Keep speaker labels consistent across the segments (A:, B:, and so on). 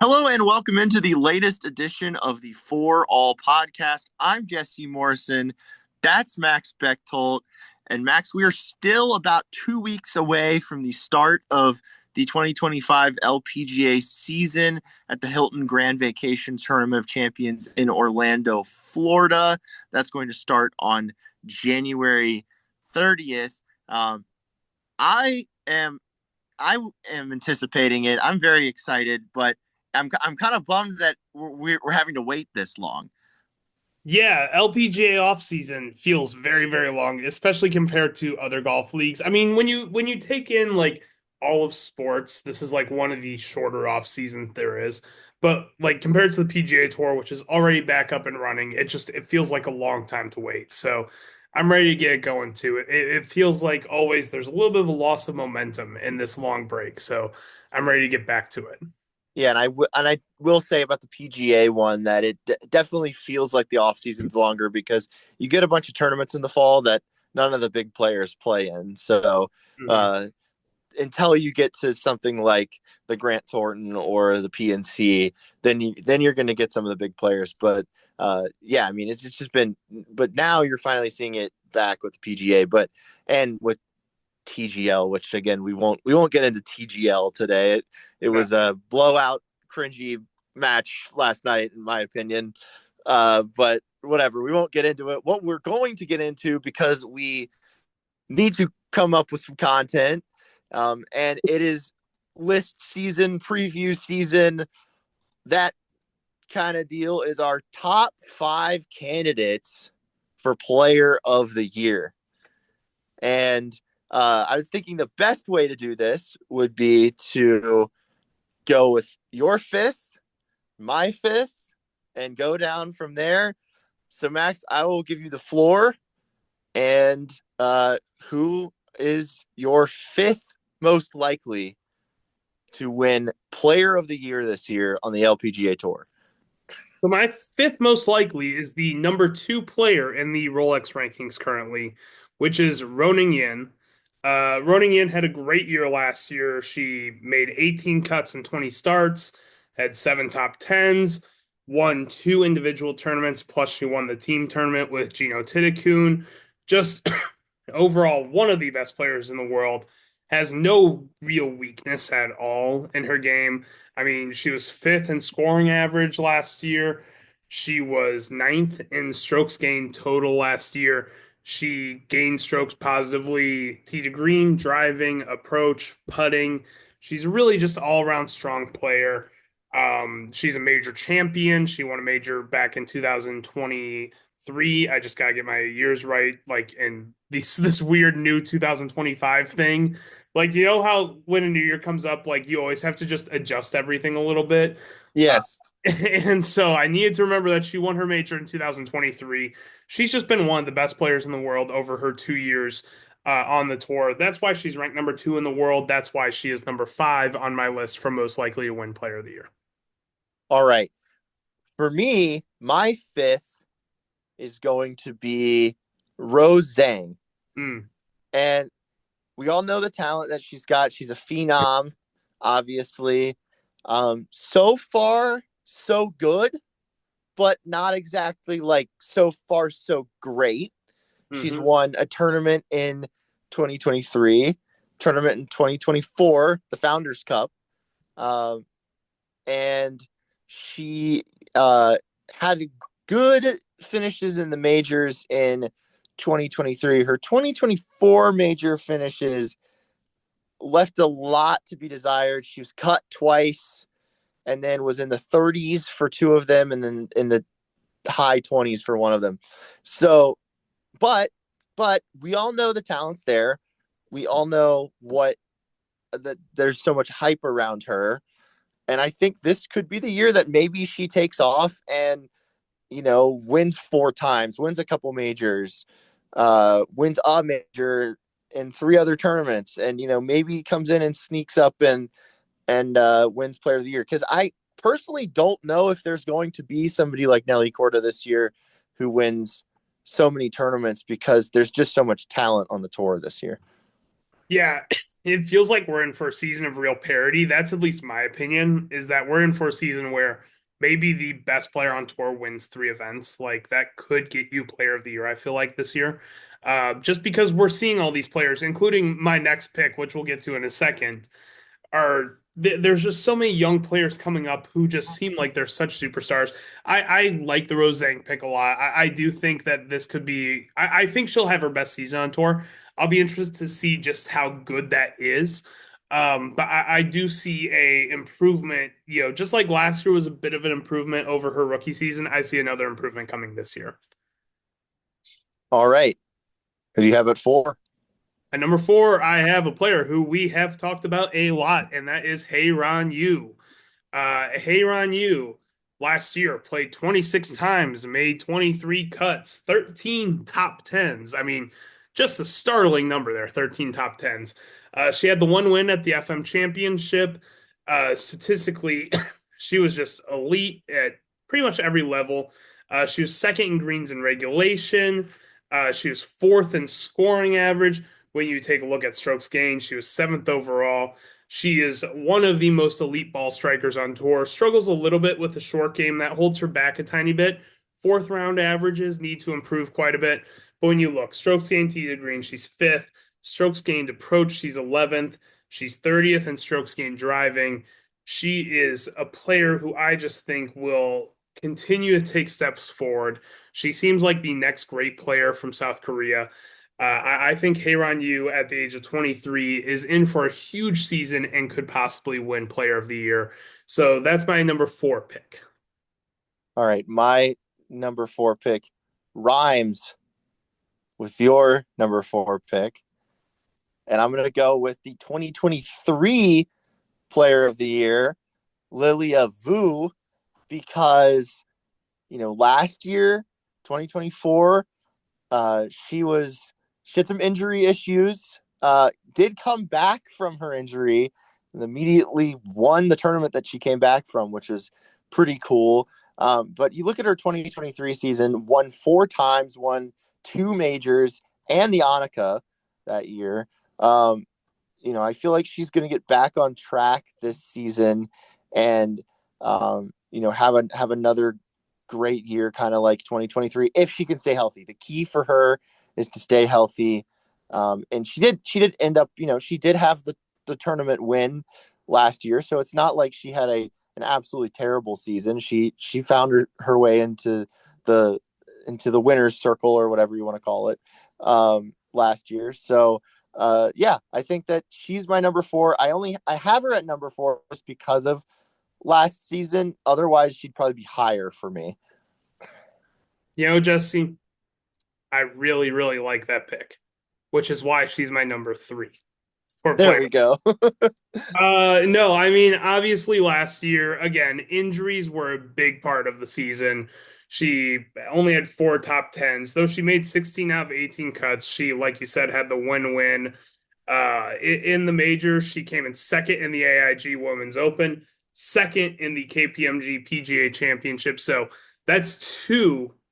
A: Hello and welcome into the latest edition of the Fore-All Podcast. I'm Jesse Morrison. That's Max Bechtold. And Max, we are still about 2 weeks away from the start of the 2025 LPGA season at the Hilton Grand Vacation Tournament of Champions in Orlando, Florida. That's going to start on January 30th. I am I am anticipating it. I'm very excited, but I'm kind of bummed that we're having to wait this long.
B: Yeah, LPGA off season feels very, very long, especially compared to other golf leagues. I mean, when you take in like all of sports, this is like one of the shorter off seasons there is. But like compared to the PGA Tour, which is already back up and running, it feels like a long time to wait. So I'm ready to get going too. It feels like always there's a little bit of a loss of momentum in this long break. So I'm ready to get back to it.
A: Yeah, and I will say about the PGA one that it definitely feels like the off season's longer because you get a bunch of tournaments in the fall that none of the big players play in. So
B: Mhm.
A: uh, until you get to something like the Grant Thornton or the PNC, then you're going to get some of the big players. But yeah, I mean it's just been, but now you're finally seeing it back with the PGA, but and with TGL, which again we won't get into TGL today. It
B: No.
A: was a blowout, cringy match last night, in my opinion. But whatever, we won't get into it. What we're going to get into, because we need to come up with some content, and it is list season, preview season, that kind of deal, is our top five candidates for player of the year. And I was thinking the best way to do this would be to go with your fifth, my fifth, and go down from there. So, Max, I will give you the floor. And who is your fifth most likely to win Player of the Year this year on the LPGA Tour?
B: So my fifth most likely is the number two player in the Rolex rankings currently, which is Roning Yin. Roning Yin had a great year last year. She made 18 cuts and 20 starts, had seven top tens, won two individual tournaments, plus she won the team tournament with Gino Titicun. Just overall, one of the best players in the world. Has no real weakness at all in her game. I mean, she was fifth in scoring average last year. She was ninth in strokes gained total last year. She gained strokes positively, tee to green, driving, approach, putting. She's really just all around strong player. She's a major champion. She won a major back in 2023. I just gotta get my years right, like in this weird new 2025 thing. Like, you know how when a new year comes up, like you always have to just adjust everything a little bit. Uh,
A: Yes.
B: and so I needed to remember that she won her major in 2023. She's just been one of the best players in the world over her 2 years on the tour. That's why she's ranked number two in the world. That's why she is number five on my list for most likely to win player of the year.
A: All right. For me, my fifth is going to be Rose Zhang.
B: Mm.
A: And we all know the talent that she's got. She's a phenom, obviously. So far, so good, but not exactly like so far, so great. She's
B: Hmm.
A: won a tournament in 2023, tournament in 2024, the Founders Cup. Um, and she had good finishes in the majors in 2023. Her 2024 major finishes left a lot to be desired. She was cut twice and then was in the 30s for two of them and then in the high 20s for one of them. So, but we all know the talent's there. We all know what that there's so much hype around her. And I think this could be the year that maybe she takes off and, wins four times, wins a couple majors, wins a major in three other tournaments, and maybe comes in and sneaks up and wins Player of the Year. Because I personally don't know if there's going to be somebody like Nelly Corda this year who wins so many tournaments because there's just so much talent on the tour this year.
B: Yeah, it feels like we're in for a season of real parity. That's at least my opinion, is that we're in for a season where maybe the best player on tour wins three events. Like that could get you player of the year, I feel like, this year. Just because we're seeing all these players, including my next pick, which we'll get to in a second, there's just so many young players coming up who just seem like they're such superstars. I like the Rose Zhang pick a lot. I do think that this could be. I think she'll have her best season on tour. I'll be interested to see just how good that is. But I do see a improvement. Just like last year was a bit of an improvement over her rookie season. I see another improvement coming this year.
A: All right. Who do you have at 4?
B: At number 4, I have a player who we have talked about a lot, and that is Hye-Ran Yu. Hye-Ran Yu last year played 26 times, made 23 cuts, 13 top tens. I mean, just a startling number there, 13 top tens. She had the one win at the FM Championship. Statistically, she was just elite at pretty much every level. She was second in greens in regulation. She was fourth in scoring average. When you take a look at strokes gained, she was seventh overall. She is one of the most elite ball strikers on tour. Struggles a little bit with the short game. That holds her back a tiny bit. Fourth round averages need to improve quite a bit. But when you look, strokes gained tee to green, she's fifth. Strokes gained approach, she's 11th. She's 30th in strokes gained driving. She is a player who I just think will continue to take steps forward. She seems like the next great player from South Korea. I think Hye-Ran Yu at the age of 23 is in for a huge season and could possibly win Player of the Year. So that's my number 4 pick.
A: All right. My number 4 pick rhymes with your number 4 pick. And I'm going to go with the 2023 Player of the Year, Lilia Vu, because, last year, 2024, she had some injury issues, did come back from her injury and immediately won the tournament that she came back from, which was pretty cool. But you look at her 2023 season, won 4 times, won 2 majors and the Annika that year. I feel like she's going to get back on track this season and, have another great year, kind of like 2023, if she can stay healthy. The key for her is to stay healthy. And she did end up, she did have the tournament win last year. So it's not like she had an absolutely terrible season. She found her way into the winner's circle, or whatever you want to call it, last year. So I think that she's my number 4. I have her at number 4 just because of last season. Otherwise, she'd probably be higher for me.
B: Jesse, I really, really like that pick, which is why she's my number 3 for
A: There
B: player.
A: we go.
B: No, I mean, obviously last year, again, injuries were a big part of the season. She only had 4 top tens, though she made 16 out of 18 cuts. She, like you said, had the win. In the majors, she came in second in the AIG Women's Open, second in the KPMG PGA Championship. So that's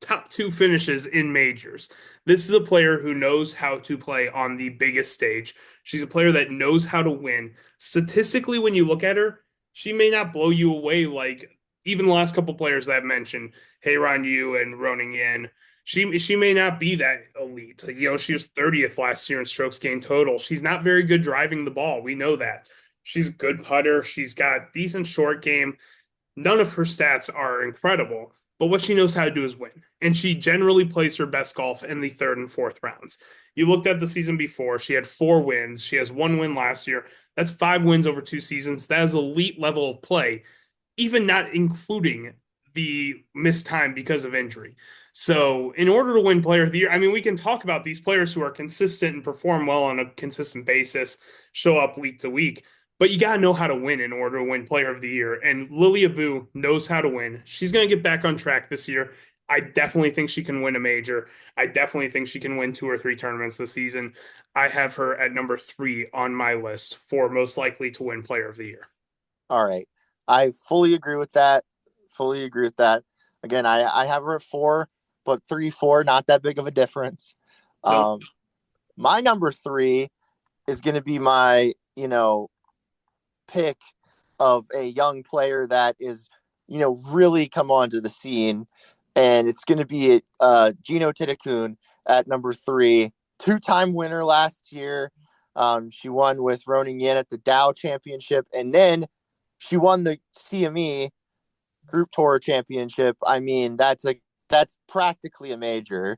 B: top 2 finishes in majors. This is a player who knows how to play on the biggest stage. She's a player that knows how to win. Statistically, when you look at her, she may not blow you away like even the last couple players that I've mentioned, Hye-Ran Yu and Roning Yin. She may not be that elite. She was 30th last year in strokes gained total. She's not very good driving the ball. We know that. She's a good putter. She's got decent short game. None of her stats are incredible, but what she knows how to do is win. And she generally plays her best golf in the 3rd and 4th rounds. You looked at the season before, she had 4 wins. She has 1 win last year. That's 5 wins over 2 seasons. That is elite level of play, even not including the missed time because of injury. So, in order to win Player of the Year, I mean, we can talk about these players who are consistent and perform well on a consistent basis, show up week to week. But you got to know how to win in order to win Player of the Year. And Lilia Vu knows how to win. She's going to get back on track this year. I definitely think she can win a major. I definitely think she can win 2 or 3 tournaments this season. I have her at number 3 on my list for most likely to win Player of the Year.
A: All right. I fully agree with that. Again, I have her at 4, but 3, 4, not that big of a difference.
B: Nope.
A: My number 3 is going to be my, pick of a young player that is, really come onto the scene. And it's going to be Gino Titakun at number 3, 2-time winner last year. She won with Ronan Yin at the Dow Championship, and then she won the CME Group Tour Championship. I mean, that's practically a major.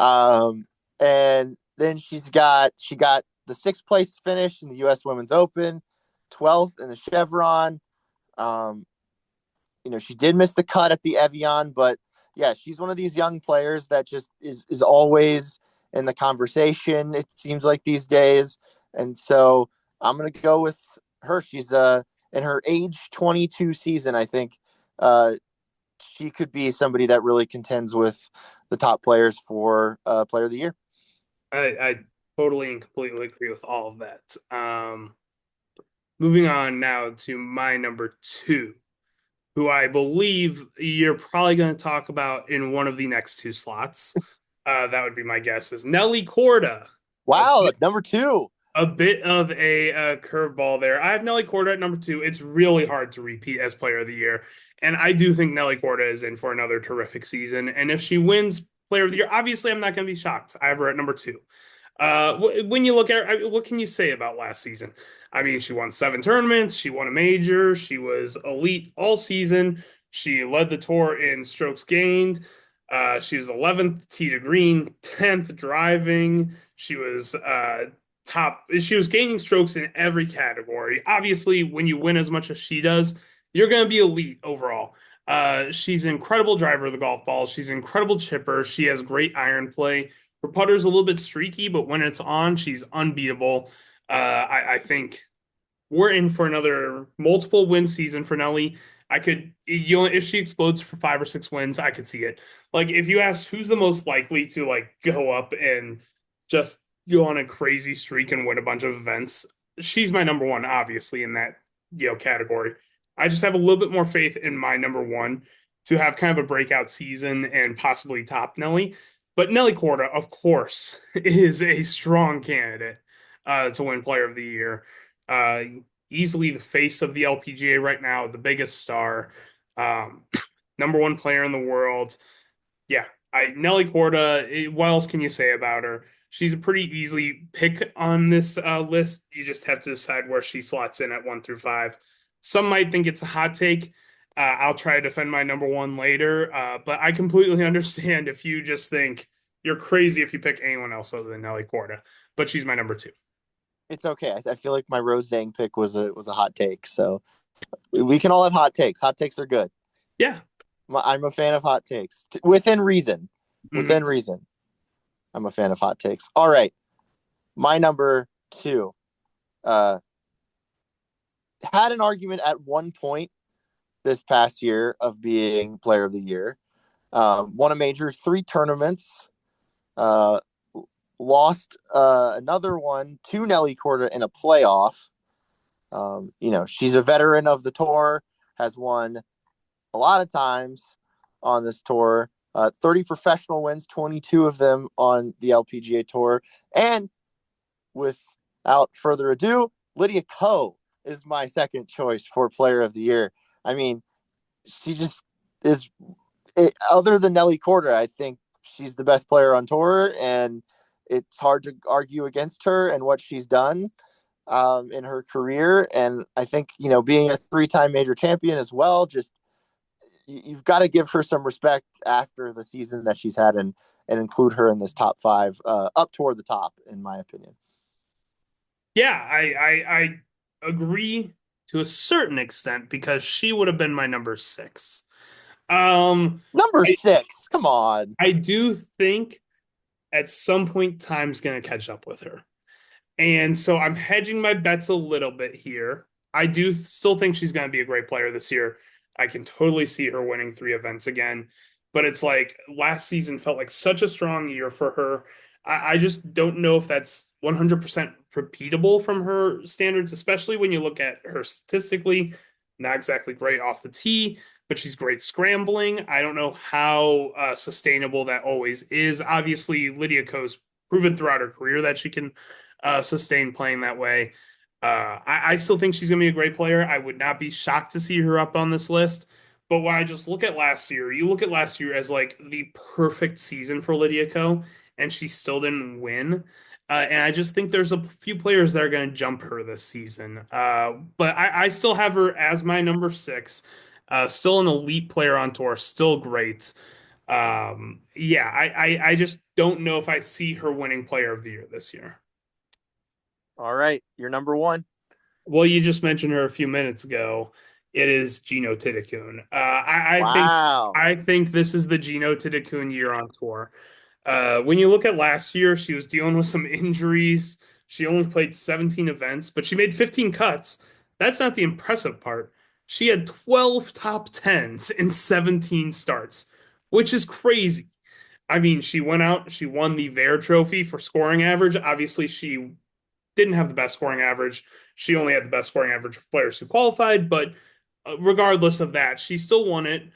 A: And then she got the 6th place finish in the U.S. Women's Open, 12th in the Chevron. She did miss the cut at the Evian, but yeah, she's one of these young players that just is always in the conversation, it seems like these days. And so I'm going to go with her. She's in her age 22 season, I think she could be somebody that really contends with the top players for Player of the Year.
B: I totally and completely agree with all of that. Moving on now to my number 2, who I believe you're probably going to talk about in one of the next 2 slots. That would be my guess, is Nelly Korda.
A: Wow, number 2.
B: A bit of a curveball there. I have Nelly Korda at number 2. It's really hard to repeat as Player of the Year. And I do think Nelly Korda is in for another terrific season. And if she wins Player of the Year, obviously I'm not going to be shocked. I have her at number 2. When you look at her, what can you say about last season? I mean, she won 7 tournaments. She won a major. She was elite all season. She led the tour in strokes gained. She was 11th tee to green, 10th driving. She was top. She was gaining strokes in every category. Obviously, when you win as much as she does, you're going to be elite overall. She's an incredible driver of the golf ball. She's an incredible chipper. She has great iron play. Her putter's a little bit streaky, but when it's on, she's unbeatable. I think we're in for another multiple win season for Nelly. If she explodes for 5 or 6 wins, I could see it. Like, if you ask who's the most likely to go up and just go on a crazy streak and win a bunch of events, she's my number 1, obviously, in that category. I just have a little bit more faith in my number 1 to have kind of a breakout season and possibly top Nelly. But Nelly Korda, of course, is a strong candidate to win Player of the Year. Easily the face of the LPGA right now, the biggest star, number 1 player in the world. Yeah, Nelly Korda, what else can you say about her? She's a pretty easy pick on this list. You just have to decide where she slots in at 1 through 5. Some might think it's a hot take. I'll try to defend my number 1 later, but I completely understand if you just think you're crazy if you pick anyone else other than Nelly Korda. But she's my number 2.
A: It's okay. I feel like my Rose Zhang pick was a hot take, so we can all have hot takes. Hot takes are good.
B: Yeah,
A: I'm a fan of hot takes within reason. Within
B: Mm-hmm.
A: reason, I'm a fan of hot takes. All right, my number 2 had an argument at one point this past year of being Player of the Year. Won a major, 3 tournaments. Lost another one to Nelly Korda in a playoff. She's a veteran of the tour, has won a lot of times on this tour. 30 professional wins, 22 of them on the LPGA Tour. And without further ado, Lydia Ko is my second choice for Player of the Year. I mean, she just is, other than Nelly Korda, I think she's the best player on tour, and it's hard to argue against her and what she's done in her career. And I think, being a 3-time major champion as well, just you've got to give her some respect after the season that she's had and include her in this top 5 up toward the top, in my opinion.
B: Yeah, I agree to a certain extent because she would have been my number 6.
A: Number 6, come on.
B: I do think at some point time's going to catch up with her. And so I'm hedging my bets a little bit here. I do still think she's going to be a great player this year. I can totally see her winning 3 events again. But it's like last season felt like such a strong year for her. I just don't know if that's 100% repeatable from her standards, especially when you look at her statistically. Not exactly great off the tee, but she's great scrambling. I don't know how sustainable that always is. Obviously, Lydia Ko's proven throughout her career that she can sustain playing that way. I still think she's going to be a great player. I would not be shocked to see her up on this list. But when I just look at last year, you look at last year as like the perfect season for Lydia Ko, and she still didn't win. And I just think there's a few players that are going to jump her this season. But I still have her as my number six. Still an elite player on tour, still great. Yeah, I just don't know if I see her winning player of the year this year.
A: All right, you're number one.
B: Well, you just mentioned her a few minutes ago. It is Gino Titakun.
A: Wow.
B: I think this is the Gino Titakun year on tour. When you look at last year, she was dealing with some injuries. She only played 17 events, but she made 15 cuts. That's not the impressive part. She had 12 top tens in 17 starts, which is crazy. I mean, she went out, she won the Vare Trophy for scoring average. Obviously, she didn't have the best scoring average. She only had the best scoring average for players who qualified, but regardless of that, she still won it.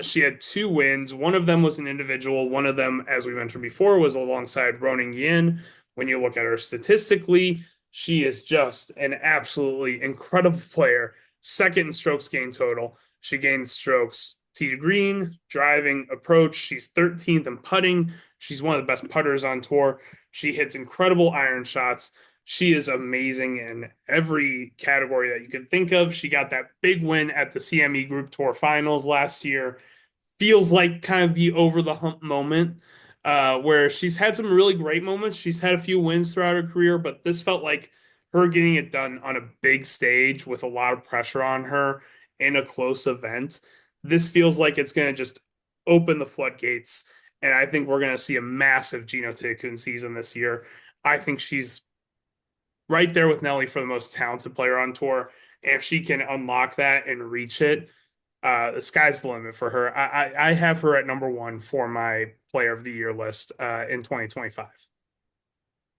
B: She had two wins. One of them was an individual. One of them, as we mentioned before, was alongside Roning Yin. When you look at her statistically, she is just an absolutely incredible player. Second in strokes gained total. She gained strokes tee to green, driving, approach. She's 13th in putting. She's one of the best putters on tour. She hits incredible iron shots. She is amazing in every category that you could think of. She got that big win at the CME Group Tour Finals last year. Feels like kind of the over the hump moment where she's had some really great moments. She's had a few wins throughout her career, but this felt like her getting it done on a big stage with a lot of pressure on her in a close event. This feels like it's going to just open the floodgates. And I think we're going to see a massive Gino Titakun season this year. I think she's right there with Nelly for the most talented player on tour. And if she can unlock that and reach it, the sky's the limit for her. I have her at number one for my player of the year list in 2025.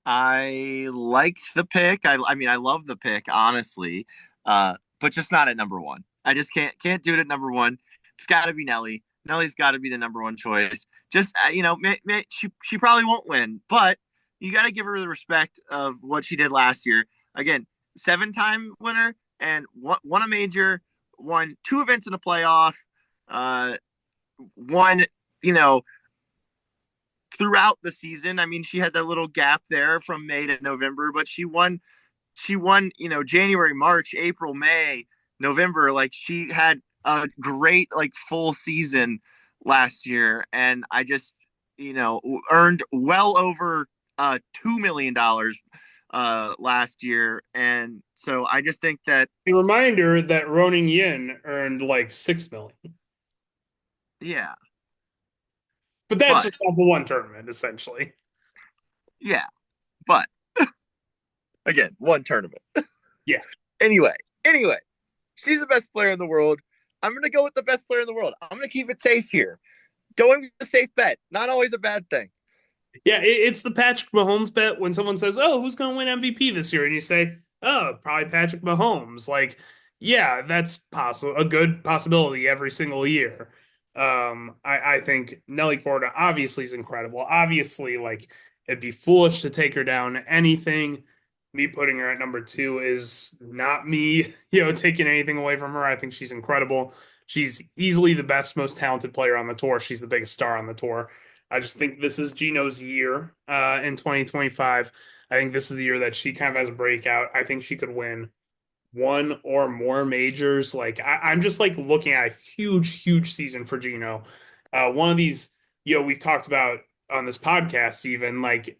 A: I like the pick. I mean, I love the pick, honestly, but just not at number one. I just can't do it at number one. It's got to be Nelly. Nelly's got to be the number one choice. Just she probably won't win, but you got to give her the respect of what she did last year. Again, 7-time winner and won a major, won 2 events in a playoff, won, throughout the season. I mean, she had that little gap there from May to November, but she won, January, March, April, May, November. Like, she had a great, like, full season last year. And I just, earned well over $2 million last year. And so I just think that,
B: A reminder that Roning Yin earned like 6 million.
A: yeah,
B: But that's just off the one tournament, essentially.
A: yeah, but again, one tournament.
B: Yeah.
A: Anyway, she's the best player in the world. I'm going to go with the best player in the world. I'm going to keep it safe here. Going with the safe bet, not always a bad thing.
B: Yeah, it's the Patrick Mahomes bet when someone says, "Oh, who's going to win MVP this year?" and you say, "Oh, probably Patrick Mahomes." Like, yeah, that's possible, a good possibility every single year. I think Nelly Korda obviously is incredible. Obviously, like, it'd be foolish to take her down anything. Me putting her at number two is not me, taking anything away from her. I think she's incredible. She's easily the best, most talented player on the tour. She's the biggest star on the tour. I just think this is Gino's year in 2025. I think this is the year that she kind of has a breakout. I think she could win one or more majors. Like, I'm just like looking at a huge season for Gino. One of these, we've talked about on this podcast, even like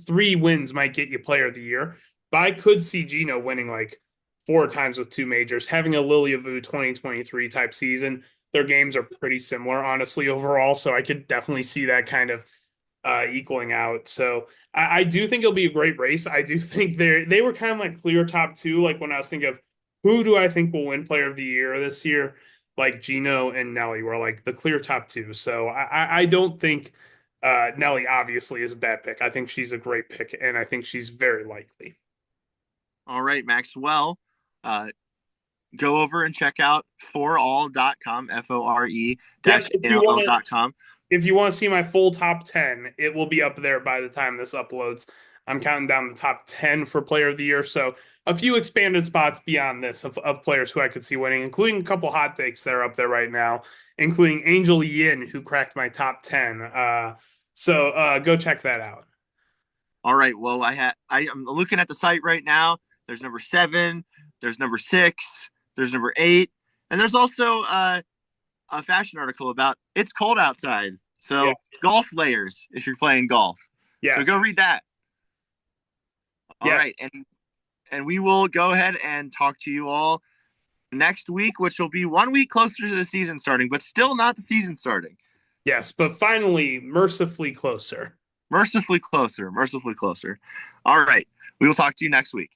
B: 3 wins might get you player of the year. But I could see Gino winning like 4 times with 2 majors, having a Lilia Vu 2023 type season. Their games are pretty similar, honestly, overall. So I could definitely see that kind of equaling out. So I do think it'll be a great race. I do think they were kind of like clear top 2. Like, when I was thinking of who do I think will win player of the year this year, like Gino and Nelly were like the clear top 2. So I don't think Nelly obviously is a bad pick. I think she's a great pick, and I think she's very likely.
A: All right, Maxwell. Go over and check out foreall.com, FORE-ALL.com.
B: If you want to see my full top 10, it will be up there by the time this uploads. I'm counting down the top 10 for player of the year. So a few expanded spots beyond this of players who I could see winning, including a couple hot takes that are up there right now, including Angel Yin, who cracked my top 10. So go check that out.
A: All right. Well, I'm looking at the site right now. There's number 7, there's number 6, there's number 8, and there's also a fashion article about it's cold outside. So
B: Yes.
A: golf layers if you're playing golf.
B: Yes.
A: So go read that. All
B: Yes.
A: right, and we will go ahead and talk to you all next week, which will be 1 week closer to the season starting, but still not the season starting.
B: Yes, but finally, mercifully closer.
A: Mercifully closer. All right. We will talk to you next week.